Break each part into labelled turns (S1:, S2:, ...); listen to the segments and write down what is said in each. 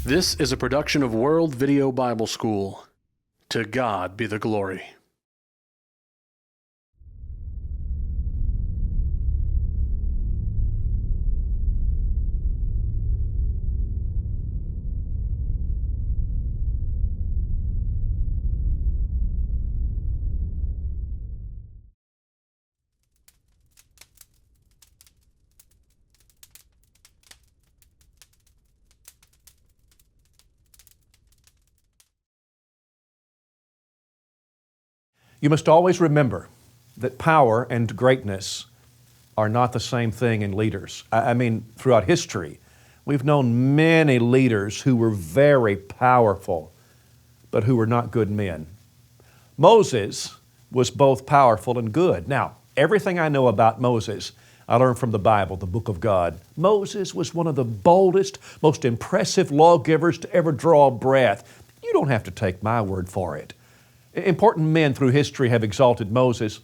S1: This is a production of World Video Bible School. To God be the glory.
S2: You must always remember that power and greatness are not the same thing in leaders. I mean, throughout history, we've known many leaders who were very powerful, but who were not good men. Moses was both powerful and good. Now, everything I know about Moses, I learned from the Bible, the book of God. Moses was one of the boldest, most impressive lawgivers to ever draw a breath. You don't have to take my word for it. Important men through history have exalted Moses.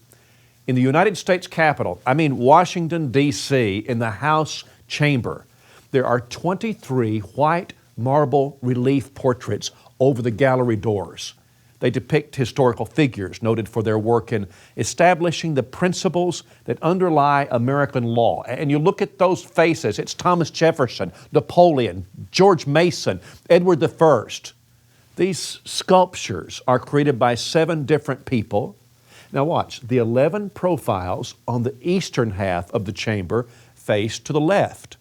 S2: In the United States Capitol, Washington, D.C., in the House chamber, there are 23 white marble relief portraits over the gallery doors. They depict historical figures noted for their work in establishing the principles that underlie American law. And you look at those faces, it's Thomas Jefferson, Napoleon, George Mason, Edward I. These sculptures are created by 7 different people. Now watch, the 11 profiles on the eastern half of the chamber face to the left.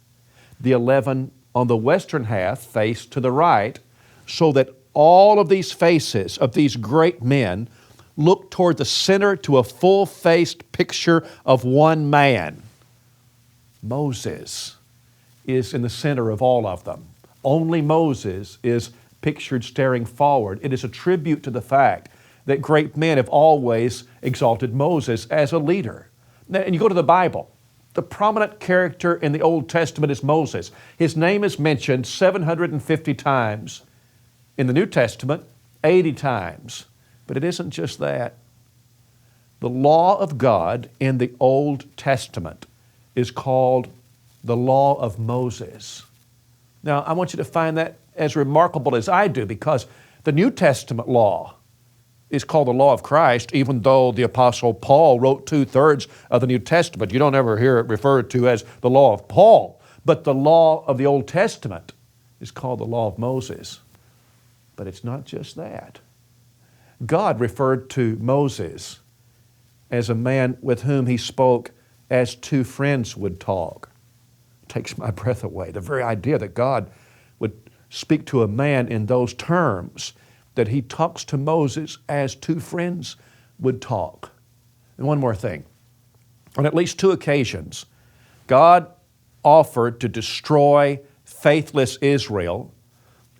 S2: The 11 on the western half face to the right, so that all of these faces of these great men look toward the center to a full-faced picture of one man. Moses is in the center of all of them. Only Moses is pictured staring forward. It is a tribute to the fact that great men have always exalted Moses as a leader. Now, and you go to the Bible, the prominent character in the Old Testament is Moses. His name is mentioned 750 times. In the New Testament, 80 times. But it isn't just that. The law of God in the Old Testament is called the law of Moses. Now, I want you to find that as remarkable as I do, because the New Testament law is called the law of Christ, even though the Apostle Paul wrote 2/3 of the New Testament. You don't ever hear it referred to as the law of Paul, but the law of the Old Testament is called the law of Moses. But it's not just that. God referred to Moses as a man with whom he spoke as 2 friends would talk. It takes my breath away. The very idea that God would speak to a man in those terms, that he talks to Moses as 2 friends would talk. And one more thing. On at least 2 occasions, God offered to destroy faithless Israel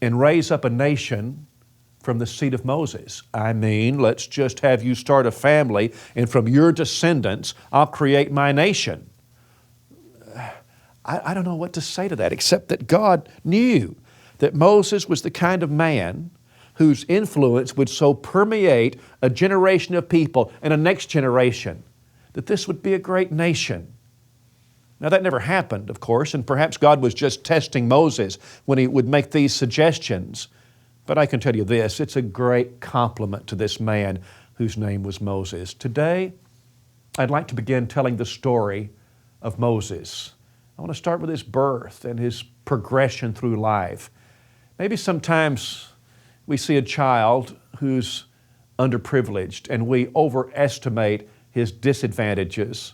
S2: and raise up a nation from the seed of Moses. Let's just have you start a family, and from your descendants, I'll create my nation. I don't know what to say to that, except that God knew that Moses was the kind of man whose influence would so permeate a generation of people and a next generation that this would be a great nation. Now, that never happened, of course, and perhaps God was just testing Moses when he would make these suggestions. But I can tell you this, it's a great compliment to this man whose name was Moses. Today, I'd like to begin telling the story of Moses. I want to start with his birth and his progression through life. Maybe sometimes we see a child who's underprivileged and we overestimate his disadvantages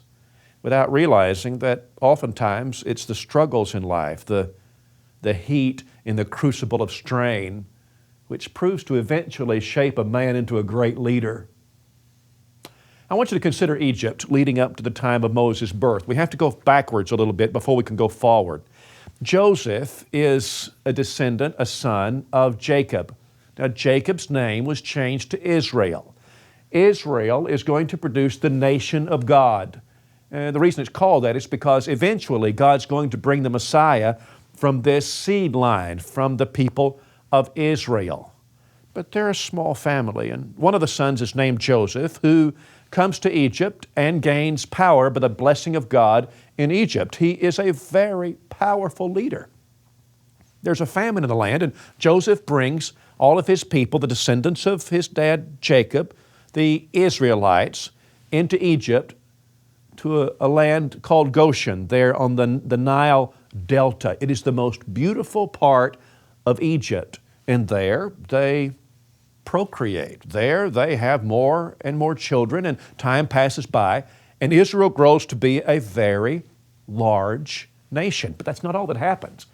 S2: without realizing that oftentimes it's the struggles in life, the heat in the crucible of strain, which proves to eventually shape a man into a great leader. I want you to consider Egypt leading up to the time of Moses' birth. We have to go backwards a little bit before we can go forward. Joseph is a descendant, a son of Jacob. Now, Jacob's name was changed to Israel. Israel is going to produce the nation of God. And the reason it's called that is because eventually God's going to bring the Messiah from this seed line, from the people of Israel. But they're a small family, and one of the sons is named Joseph, who comes to Egypt and gains power by the blessing of God in Egypt. He is a very powerful leader. there's a famine in the land, and Joseph brings all of his people, the descendants of his dad Jacob, the Israelites, into Egypt to a land called Goshen, there on the Nile Delta. It is the most beautiful part of Egypt, and there they procreate. There they have more and more children, and time passes by, and Israel grows to be a very large nation. But that's not all that happens.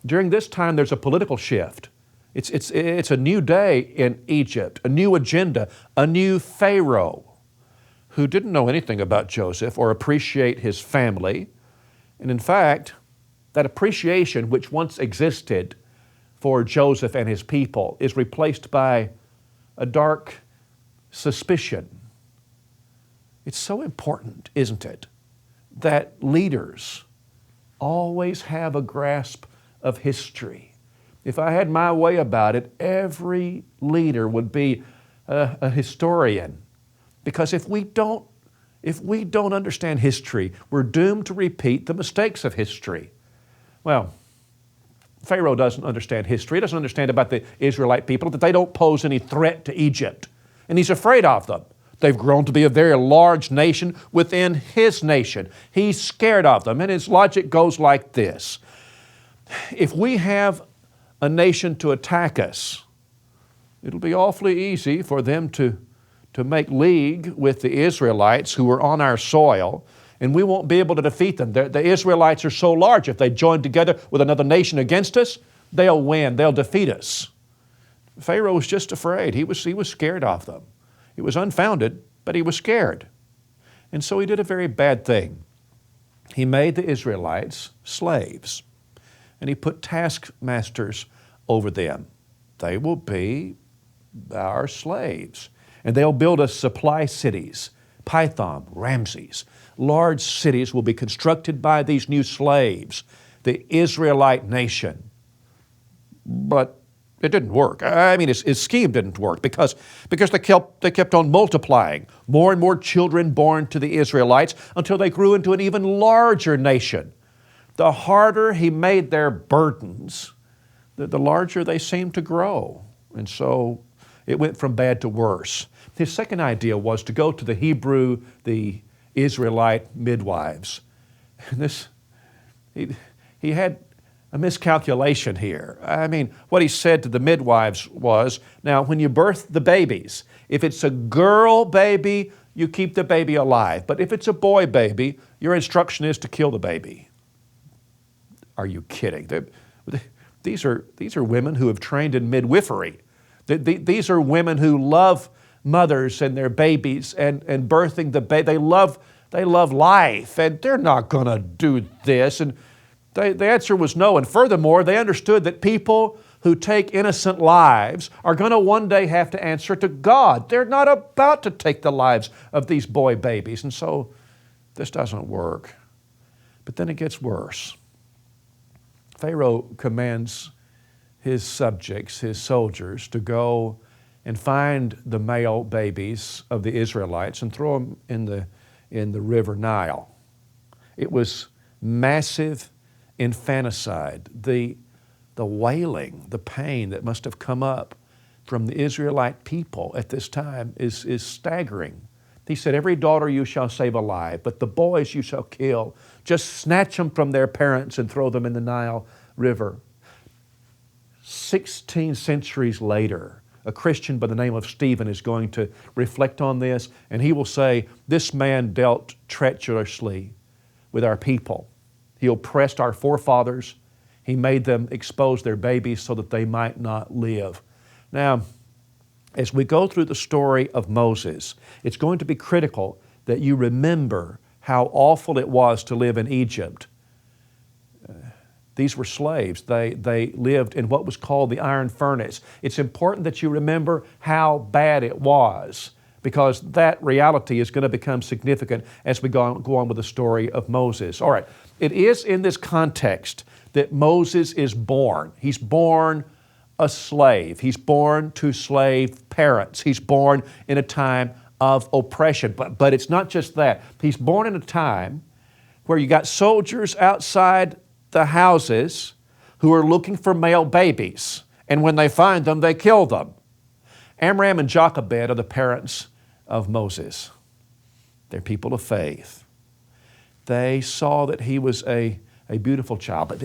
S2: During this time, there's a political shift. It's a new day in Egypt, a new agenda, a new Pharaoh who didn't know anything about Joseph or appreciate his family. And in fact, that appreciation which once existed for Joseph and his people is replaced by a dark suspicion. It's so important, isn't it, that leaders always have a grasp of history. If I had my way about it, every leader would be a historian. Because if we don't understand history, we're doomed to repeat the mistakes of history. Well, Pharaoh doesn't understand history. He doesn't understand about the Israelite people, that they don't pose any threat to Egypt. And he's afraid of them. They've grown to be a very large nation within his nation. He's scared of them. And his logic goes like this. If we have a nation to attack us, it'll be awfully easy for them to make league with the Israelites who are on our soil, and we won't be able to defeat them. The Israelites are so large, if they join together with another nation against us, they'll win, they'll defeat us. Pharaoh was just afraid. He was scared of them. It was unfounded, but he was scared. And so he did a very bad thing. He made the Israelites slaves, and he put taskmasters over them. They will be our slaves, and they'll build us supply cities, Pithom, Ramses. Large cities will be constructed by these new slaves, the Israelite nation. But it didn't work. I mean, his scheme didn't work because they kept on multiplying. More and more children born to the Israelites until they grew into an even larger nation. The harder he made their burdens, the larger they seemed to grow. And so it went from bad to worse. His second idea was to go to the Israelite midwives. And he had a miscalculation here. I mean, what he said to the midwives was, now, when you birth the babies, if it's a girl baby, you keep the baby alive. But if it's a boy baby, your instruction is to kill the baby. Are you kidding? These are women who have trained in midwifery. These are women who love mothers and their babies and birthing the baby. They love life, and they're not going to do this. And the answer was no. And furthermore, they understood that people who take innocent lives are going to one day have to answer to God. They're not about to take the lives of these boy babies. And so this doesn't work. But then it gets worse. Pharaoh commands his subjects, his soldiers, to go and find the male babies of the Israelites and throw them in the river Nile. It was massive infanticide. The wailing, the pain that must have come up from the Israelite people at this time is staggering. He said, every daughter you shall save alive, but the boys you shall kill. Just snatch them from their parents and throw them in the Nile River. 16 centuries later, a Christian by the name of Stephen is going to reflect on this, and he will say, this man dealt treacherously with our people. He oppressed our forefathers. He made them expose their babies so that they might not live. Now, as we go through the story of Moses, it's going to be critical that you remember how awful it was to live in Egypt. These were slaves. They lived in what was called the iron furnace. It's important that you remember how bad it was, because that reality is going to become significant as we go on with the story of Moses. All right, it is in this context that Moses is born. He's born a slave. He's born to slave parents. He's born in a time of oppression. But it's not just that. He's born in a time where you got soldiers outside the houses who are looking for male babies. And when they find them, they kill them. Amram and Jochebed are the parents of Moses. They're people of faith. They saw that he was a beautiful child. But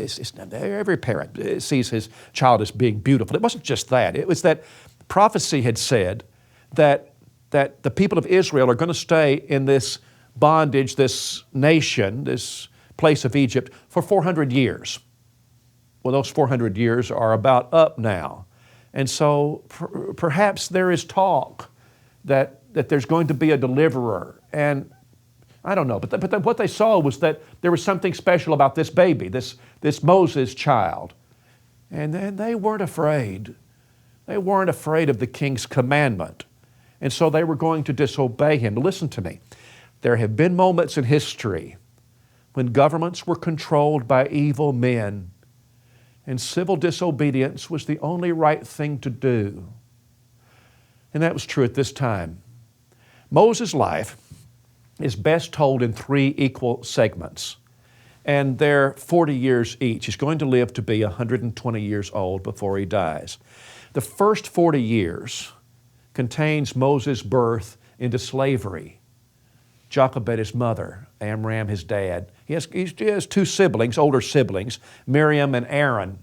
S2: every parent sees his child as being beautiful. It wasn't just that. It was that prophecy had said that the people of Israel are going to stay in this bondage, this nation, this place of Egypt for 400 years. Well, those 400 years are about up now. And so perhaps there is talk that there's going to be a deliverer. And I don't know, but what they saw was that there was something special about this baby, this Moses child. And then they weren't afraid. They weren't afraid of the king's commandment. And so they were going to disobey him. Listen to me. There have been moments in history when governments were controlled by evil men, and civil disobedience was the only right thing to do. And that was true at this time. Moses' life is best told in 3 equal segments, and they're 40 years each. He's going to live to be 120 years old before he dies. The first 40 years contains Moses' birth into slavery. Jochebed, his mother, Amram, his dad. He has 2 siblings, older siblings, Miriam and Aaron.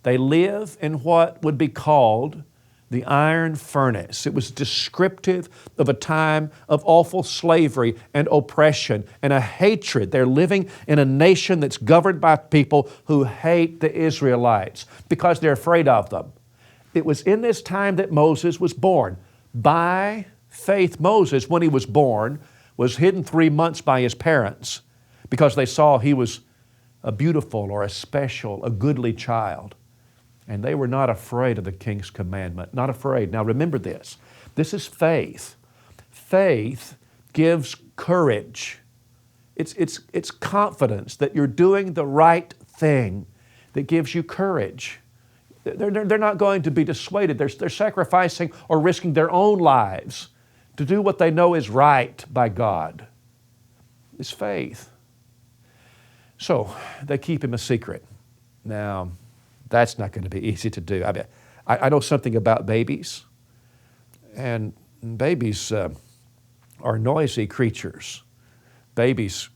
S2: They live in what would be called the iron furnace. It was descriptive of a time of awful slavery and oppression and a hatred. They're living in a nation that's governed by people who hate the Israelites because they're afraid of them. It was in this time that Moses was born. By faith, Moses, when he was born, was hidden 3 months by his parents because they saw he was a beautiful or a special, a goodly child. And they were not afraid of the king's commandment, not afraid. Now remember this. This is faith. Faith gives courage. It's confidence that you're doing the right thing that gives you courage. They're not going to be dissuaded. They're sacrificing or risking their own lives to do what they know is right by God. It's faith. So they keep him a secret. Now, that's not going to be easy to do. I know something about babies, and babies are noisy creatures. Babies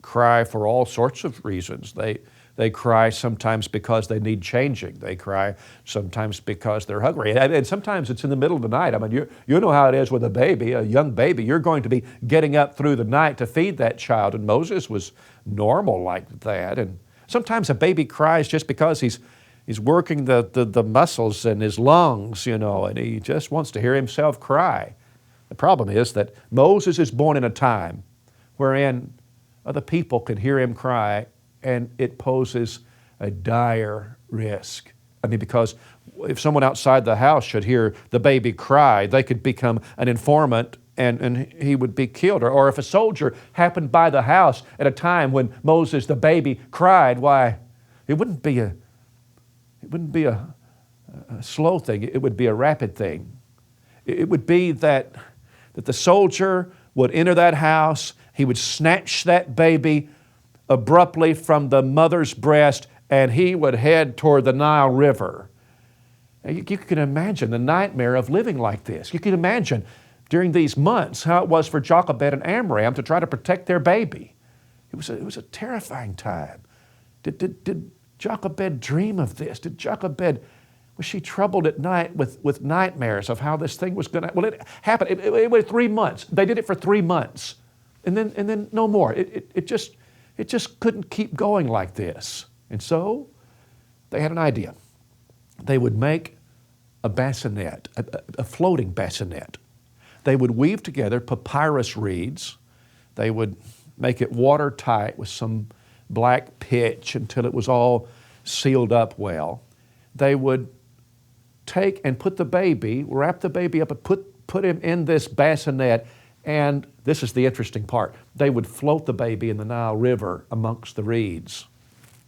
S2: cry for all sorts of reasons. They cry sometimes because they need changing. They cry sometimes because they're hungry. And sometimes it's in the middle of the night. I mean, you know how it is with a baby, a young baby. You're going to be getting up through the night to feed that child. And Moses was normal like that. And sometimes a baby cries just because he's working the muscles in his lungs, and he just wants to hear himself cry. The problem is that Moses is born in a time wherein other people can hear him cry, and it poses a dire risk. I mean, because if someone outside the house should hear the baby cry, they could become an informant and he would be killed. Or if a soldier happened by the house at a time when Moses, the baby, cried, why, it wouldn't be a slow thing. It would be a rapid thing. It would be that the soldier would enter that house, he would snatch that baby abruptly from the mother's breast, and he would head toward the Nile River. Now, you can imagine the nightmare of living like this. You can imagine during these months how it was for Jochebed and Amram to try to protect their baby. It was a terrifying time. Did Jochebed dream of this? Was she troubled at night with nightmares of how this thing was going to... Well, it happened. It was 3 months. They did it for 3 months. And then no more. It just couldn't keep going like this. And so they had an idea. They would make a bassinet, a floating bassinet. They would weave together papyrus reeds. They would make it watertight with some black pitch until it was all sealed up well. They would take and put the baby, wrap the baby up and put him in this bassinet, and this is the interesting part. They would float the baby in the Nile River amongst the reeds.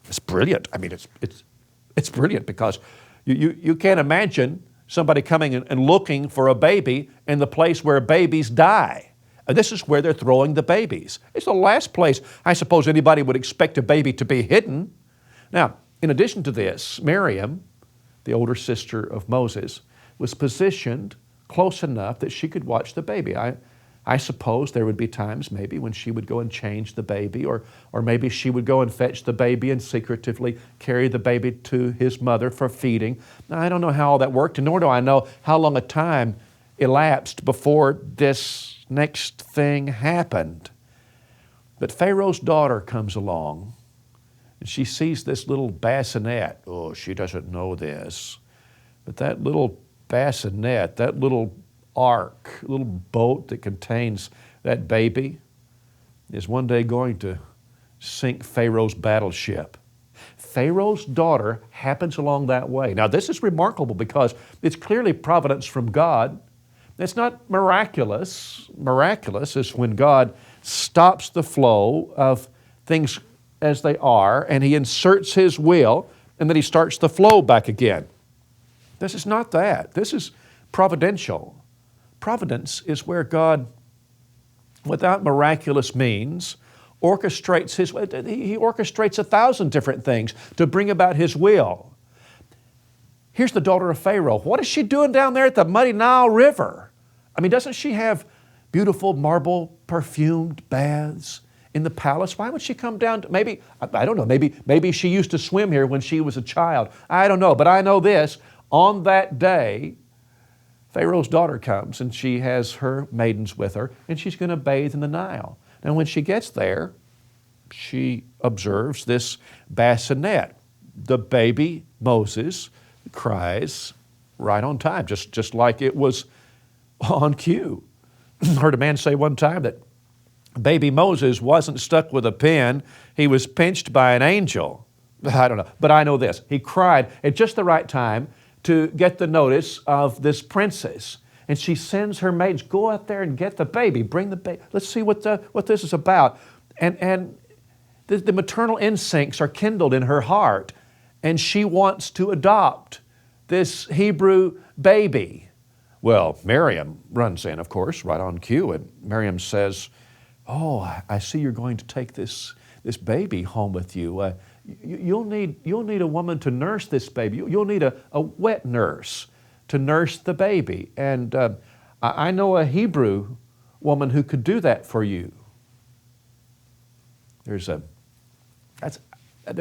S2: It's brilliant. I mean, it's brilliant because you can't imagine somebody coming and looking for a baby in the place where babies die. This is where they're throwing the babies. It's the last place I suppose anybody would expect a baby to be hidden. Now, In addition to this, Miriam, the older sister of Moses, was positioned close enough that she could watch the baby. I suppose there would be times maybe when she would go and change the baby, or maybe she would go and fetch the baby and secretively carry the baby to his mother for feeding. Now, I don't know how all that worked, and nor do I know how long a time elapsed before this next thing happened. But Pharaoh's daughter comes along, and she sees this little bassinet. Oh, she doesn't know this, but that little bassinet, that little ark, little boat that contains that baby, is one day going to sink Pharaoh's battleship. Pharaoh's daughter happens along that way. Now, this is remarkable because it's clearly providence from God. It's not miraculous. Miraculous is when God stops the flow of things as they are, and He inserts His will, and then He starts the flow back again. This is not that. This is providential. Providence is where God, without miraculous means, orchestrates His way. He orchestrates 1,000 different things to bring about His will. Here's the daughter of Pharaoh. What is she doing down there at the muddy Nile River? I mean, doesn't she have beautiful marble perfumed baths in the palace? Why would she come down to, maybe, I don't know, maybe she used to swim here when she was a child. I don't know, but I know this. On that day, Pharaoh's daughter comes and she has her maidens with her, and she's going to bathe in the Nile. And when she gets there, she observes this bassinet. The baby, Moses, cries right on time, just like it was on cue. Heard a man say one time that baby Moses wasn't stuck with a pin, he was pinched by an angel. I don't know, but I know this. He cried at just the right time to get the notice of this princess. And she sends her maids, go out there and get the baby, bring the baby. Let's see what this is about. And the maternal instincts are kindled in her heart, and she wants to adopt this Hebrew baby. Well, Miriam runs in, of course, right on cue, and Miriam says, oh, I see you're going to take this baby home with you. You'll need a woman to nurse this baby. You'll need a wet nurse to nurse the baby. And I know a Hebrew woman who could do that for you. There's a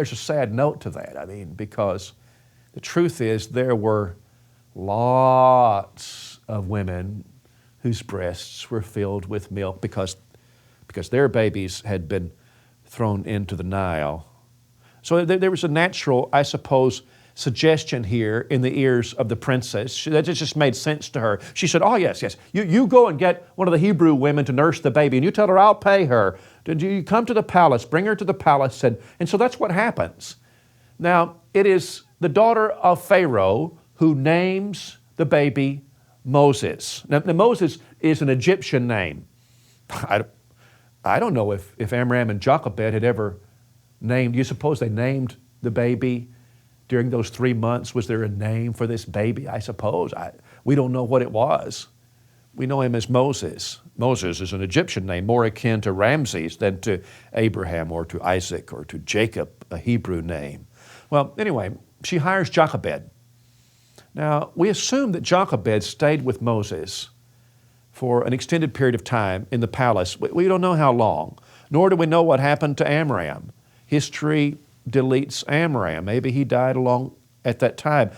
S2: sad note to that, I mean, because the truth is there were lots of women whose breasts were filled with milk because their babies had been thrown into the Nile. So there was a natural, I suppose, suggestion here in the ears of the princess. That just made sense to her. She said, oh, yes. You go and get one of the Hebrew women to nurse the baby, and you tell her I'll pay her. Did you come to the palace, bring her to the palace, and so that's what happens. Now, it is the daughter of Pharaoh who names the baby Moses. Now Moses is an Egyptian name. I don't know if Amram and Jochebed had ever named, do you suppose they named the baby during those 3 months? Was there a name for this baby? I suppose. We don't know what it was. We know him as Moses. Moses is an Egyptian name, more akin to Ramses than to Abraham or to Isaac or to Jacob, a Hebrew name. Well, anyway, she hires Jochebed. Now, we assume that Jochebed stayed with Moses for an extended period of time in the palace. We don't know how long, nor do we know what happened to Amram. History deletes Amram. Maybe he died along at that time.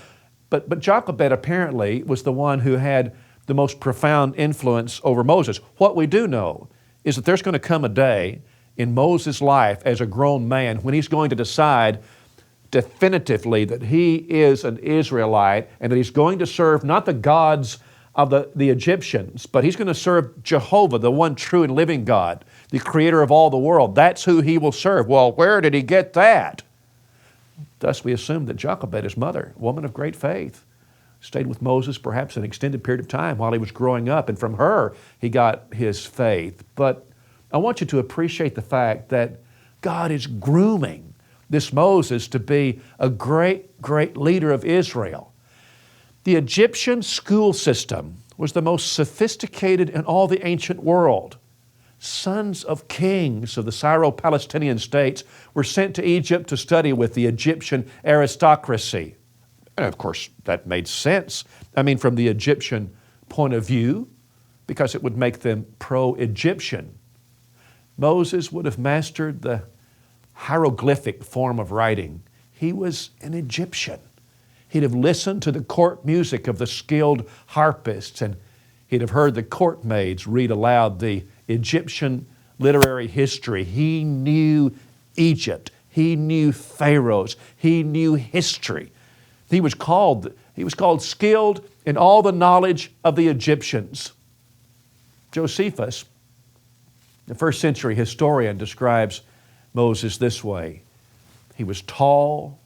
S2: But Jochebed apparently was the one who had the most profound influence over Moses. What we do know is that there's going to come a day in Moses' life as a grown man when he's going to decide definitively that he is an Israelite and that he's going to serve not the gods of the Egyptians, but he's going to serve Jehovah, the one true and living God, the creator of all the world. That's who he will serve. Well, where did he get that? Thus we assume that Jochebed, his mother, a woman of great faith, stayed with Moses perhaps an extended period of time while he was growing up, and from her he got his faith. But I want you to appreciate the fact that God is grooming this Moses to be a great, great leader of Israel. The Egyptian school system was the most sophisticated in all the ancient world. sons of kings of the Syro-Palestinian states were sent to Egypt to study with the Egyptian aristocracy. And of course, that made sense. I mean, from the Egyptian point of view, because it would make them pro-Egyptian. Moses would have mastered the hieroglyphic form of writing. He was an Egyptian. He'd have listened to the court music of the skilled harpists, and he'd have heard the court maids read aloud the Egyptian literary history. He knew Egypt. He knew pharaohs. He knew history. He was called skilled in all the knowledge of the Egyptians. Josephus, the first century historian, describes Moses this way. He was tall,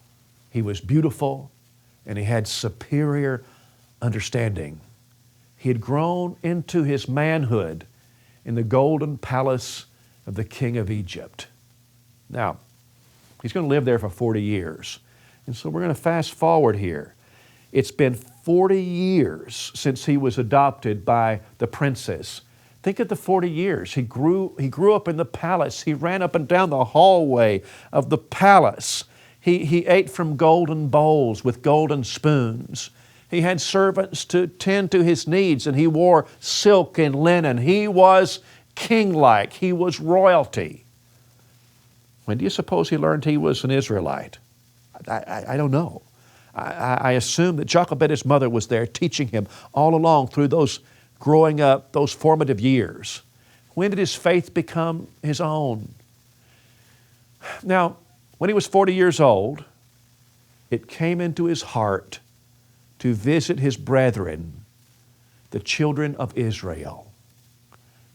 S2: he was beautiful, and he had superior understanding. He had grown into his manhood in the golden palace of the king of Egypt. Now, he's going to live there for 40 years. And so we're going to fast forward here. It's been 40 years since he was adopted by the princess. Think of the 40 years. He grew up in the palace. He ran up and down the hallway of the palace. He ate from golden bowls with golden spoons. He had servants to tend to his needs, and he wore silk and linen. He was king-like. He was royalty. When do you suppose he learned he was an Israelite? I don't know. I assume that Jochebed, his mother, was there teaching him all along through those growing up, those formative years. When did his faith become his own? Now, when he was 40 years old, it came into his heart to visit his brethren, the children of Israel.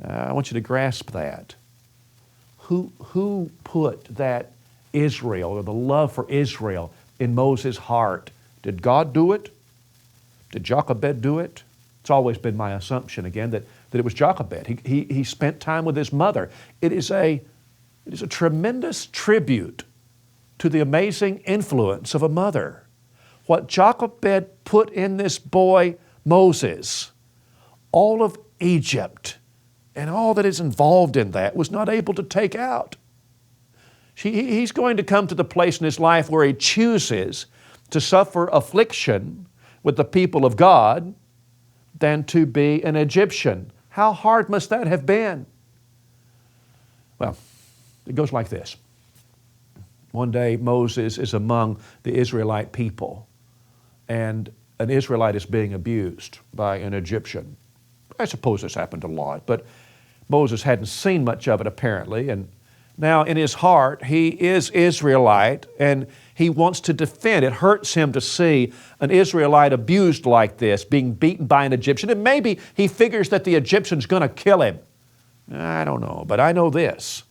S2: I want you to grasp that. Who put that Israel, or the love for Israel, in Moses' heart? Did God do it? Did Jochebed do it? It's always been my assumption, again, that it was Jochebed. He spent time with his mother. It is a tremendous tribute to the amazing influence of a mother. What Jochebed put in this boy, Moses, all of Egypt and all that is involved in that was not able to take out. He's going to come to the place in his life where he chooses to suffer affliction with the people of God than to be an Egyptian. How hard must that have been? Well, it goes like this. One day Moses is among the Israelite people, and an Israelite is being abused by an Egyptian. I suppose this happened a lot, but Moses hadn't seen much of it apparently, and now in his heart he is Israelite and he wants to defend. It hurts him to see an Israelite abused like this, being beaten by an Egyptian, and maybe he figures that the Egyptian's going to kill him. I don't know, but I know this.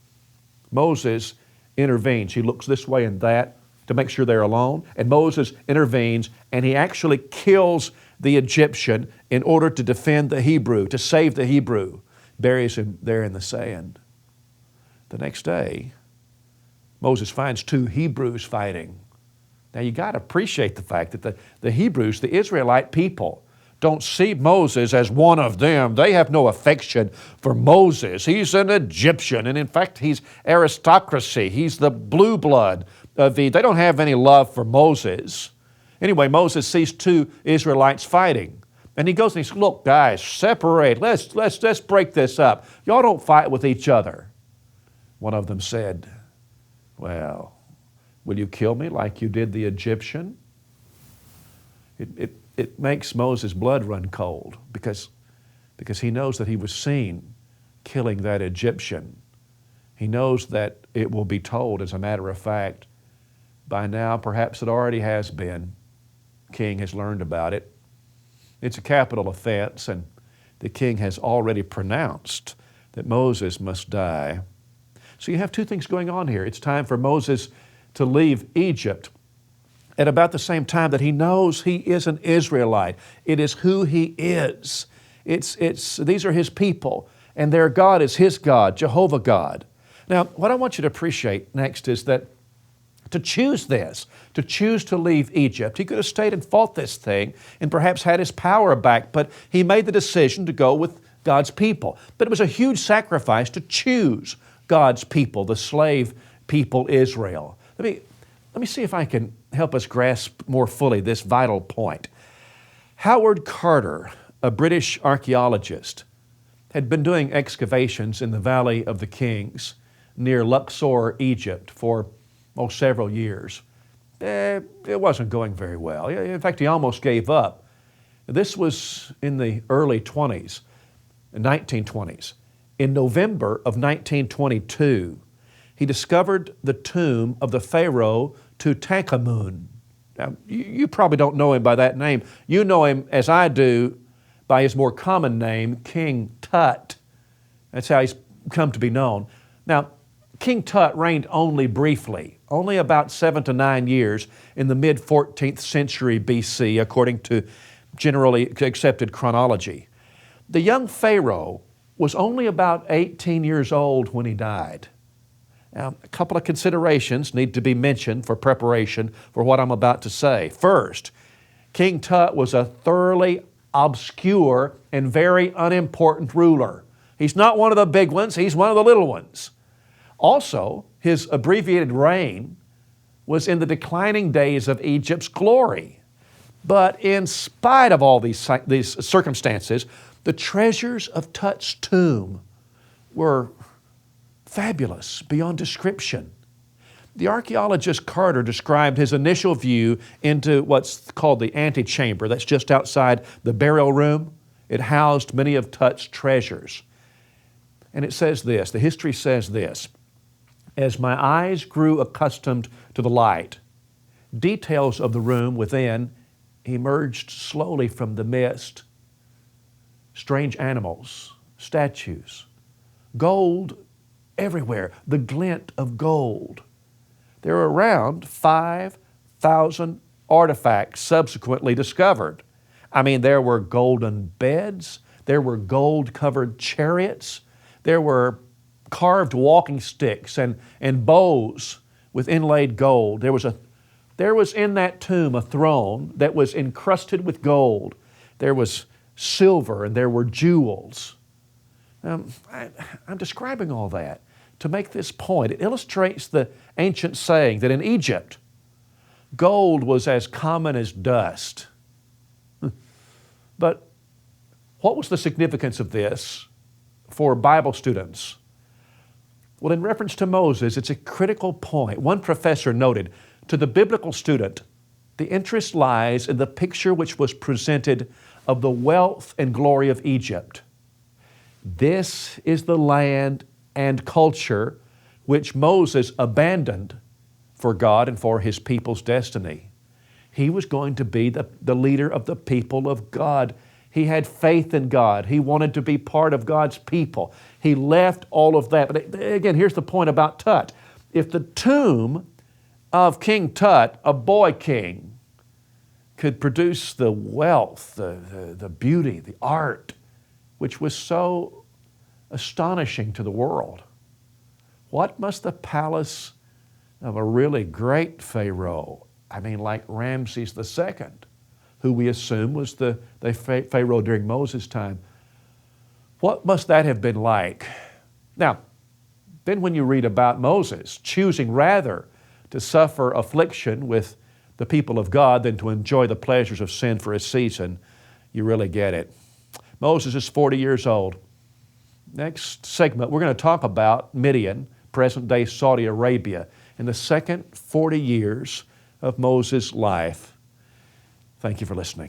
S2: Moses intervenes. He looks this way and that to make sure they're alone, and Moses intervenes, and he actually kills the Egyptian in order to defend the Hebrew, to save the Hebrew, buries him there in the sand. The next day, Moses finds two Hebrews fighting. Now you got to appreciate the fact that the Hebrews, the Israelite people, don't see Moses as one of them. They have no affection for Moses. He's an Egyptian, and in fact, he's aristocracy. He's the blue blood of they don't have any love for Moses. Anyway, Moses sees two Israelites fighting, and he goes and he says, "Look, guys, separate. Let's break this up. Y'all don't fight with each other." One of them said, "Well, will you kill me like you did the Egyptian?" It makes Moses' blood run cold because he knows that he was seen killing that Egyptian. He knows that it will be told, as a matter of fact. By now, perhaps it already has been. King has learned about it. It's a capital offense, and the king has already pronounced that Moses must die. So you have two things going on here. It's time for Moses to leave Egypt at about the same time that he knows he is an Israelite. It is who he is. These are his people, and their God is his God, Jehovah God. Now, what I want you to appreciate next is that to choose this, to choose to leave Egypt, he could have stayed and fought this thing and perhaps had his power back, but he made the decision to go with God's people. But it was a huge sacrifice to choose God's people, the slave people Israel. Let me see if I can help us grasp more fully this vital point. Howard Carter, a British archaeologist, had been doing excavations in the Valley of the Kings near Luxor, Egypt for several years. It wasn't going very well. In fact, he almost gave up. This was in the early 1920s. In November of 1922, he discovered the tomb of the Pharaoh Tutankhamun. Now, you probably don't know him by that name. You know him, as I do, by his more common name, King Tut. That's how he's come to be known. Now, King Tut reigned only briefly, only about 7 to 9 years in the mid-14th century BC, according to generally accepted chronology. The young Pharaoh was only about 18 years old when he died. Now, a couple of considerations need to be mentioned for preparation for what I'm about to say. First, King Tut was a thoroughly obscure and very unimportant ruler. He's not one of the big ones, he's one of the little ones. Also, his abbreviated reign was in the declining days of Egypt's glory. But in spite of all these circumstances, the treasures of Tut's tomb were fabulous beyond description. The archaeologist Carter described his initial view into what's called the antechamber. That's just outside the burial room. It housed many of Tut's treasures. And it says this, the history says this: as my eyes grew accustomed to the light, details of the room within emerged slowly from the mist. Strange animals, statues, gold everywhere, the glint of gold. There were around 5,000 artifacts subsequently discovered. I mean, there were golden beds, there were gold-covered chariots, there were carved walking sticks and bows with inlaid gold. There was in that tomb a throne that was encrusted with gold. There was silver and there were jewels. I'm describing all that to make this point. It illustrates the ancient saying that in Egypt, gold was as common as dust. But what was the significance of this for Bible students? Well, in reference to Moses, it's a critical point. One professor noted, to the biblical student, the interest lies in the picture which was presented of the wealth and glory of Egypt. This is the land and culture which Moses abandoned for God and for his people's destiny. He was going to be the leader of the people of God. He had faith in God. He wanted to be part of God's people. He left all of that. But again, here's the point about Tut. If the tomb of King Tut, a boy king, could produce the wealth, the beauty, the art, which was so astonishing to the world, what must the palace of a really great Pharaoh, I mean like Ramses II, who we assume was the Pharaoh during Moses' time, what must that have been like? Now, then when you read about Moses choosing rather to suffer affliction with the people of God than to enjoy the pleasures of sin for a season, you really get it. Moses is 40 years old. Next segment, we're going to talk about Midian, present-day Saudi Arabia, in the second 40 years of Moses' life. Thank you for listening.